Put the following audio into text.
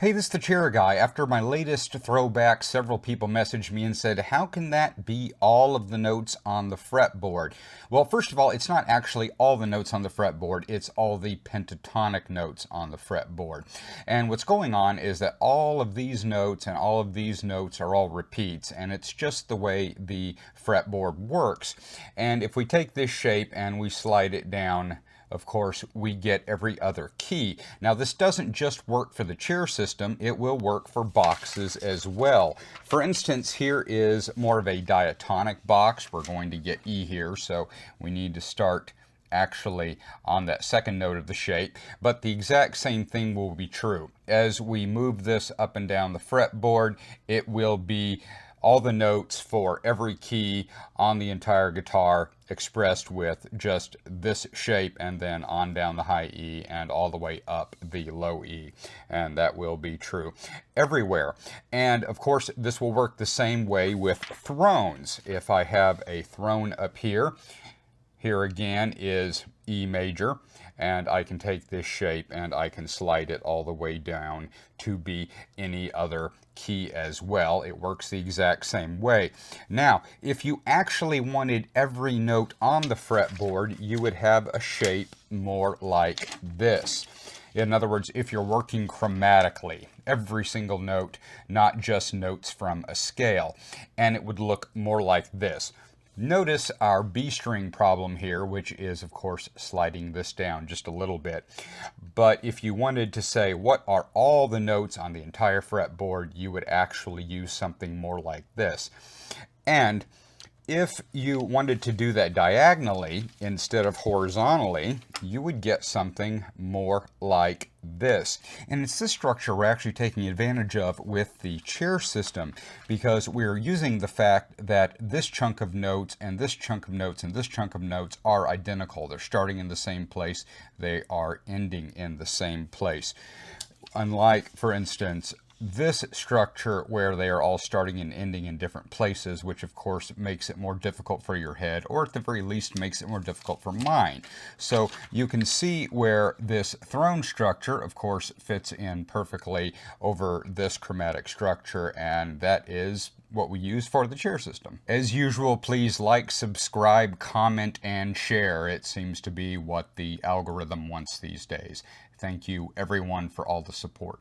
Hey, this is the chair guy. After my latest throwback, several people messaged me and said, how can that be all of the notes on the fretboard? Well, first of all, it's not actually all the notes on the fretboard, it's all the pentatonic notes on the fretboard. And what's going on is that all of these notes and all of these notes are all repeats, and it's just the way the fretboard works. And if we take this shape and we slide it down, of course, we get every other key. Now, this doesn't just work for the chair system, it will work for boxes as well. For instance, here is more of a diatonic box. We're going to get E here, so we need to start actually on that second note of the shape, but the exact same thing will be true. As we move this up and down the fretboard, it will be all the notes for every key on the entire guitar expressed with just this shape, and then on down the high E and all the way up the low E. And that will be true everywhere. And of course, this will work the same way with thrones. If I have a throne up here, here again is E major, and I can take this shape and I can slide it all the way down to be any other key as well. It works the exact same way. Now, if you actually wanted every note on the fretboard, you would have a shape more like this. In other words, if you're working chromatically, every single note, not just notes from a scale, and it would look more like this. Notice our B string problem here, which is, of course, sliding this down just a little bit. But if you wanted to say what are all the notes on the entire fretboard, you would actually use something more like this. And if you wanted to do that diagonally instead of horizontally, you would get something more like this. And it's this structure we're actually taking advantage of with the chair system, because we're using the fact that this chunk of notes and this chunk of notes and this chunk of notes are identical. They're starting in the same place. They are ending in the same place. Unlike, for instance, this structure where they are all starting and ending in different places, which of course makes it more difficult for your head, or at the very least makes it more difficult for mine. So you can see where this throne structure, of course, fits in perfectly over this chromatic structure, and that is what we use for the chair system. As usual, please like, subscribe, comment, and share. It seems to be what the algorithm wants these days. Thank you, everyone, for all the support.